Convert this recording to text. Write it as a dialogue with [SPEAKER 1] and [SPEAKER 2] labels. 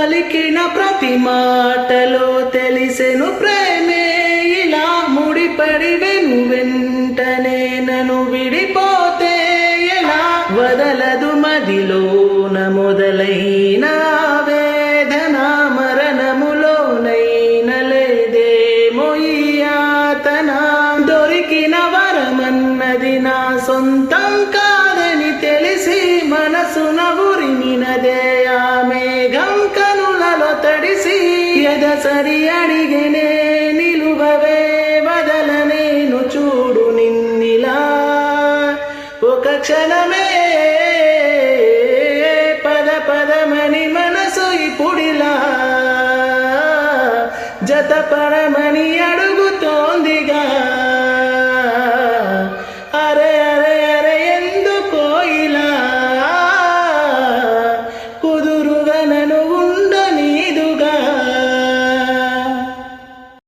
[SPEAKER 1] పలికిన ప్రతి మాటలో తెలిసెను ప్రేమే ఇలా ముడిపడి వెంటనే నన్ను విడిపోతే ఎలా వదలదు మదిలోన మొదలైన వేదన మరణములోనైన లేదేమో ఈ యాతన దొరికిన వరమన్నది నా సొంతం కాదని తెలిసి మనసున ఉరిమినదే ఆ మేఘం కనులలో తడిసి ఎదసరి అడిగనే నిలువవే వదలనేను చూడు నిన్నిలా ఒక క్షణమే పద పదమని మనసు ఇప్పుడిలా జతపడమని అడుగు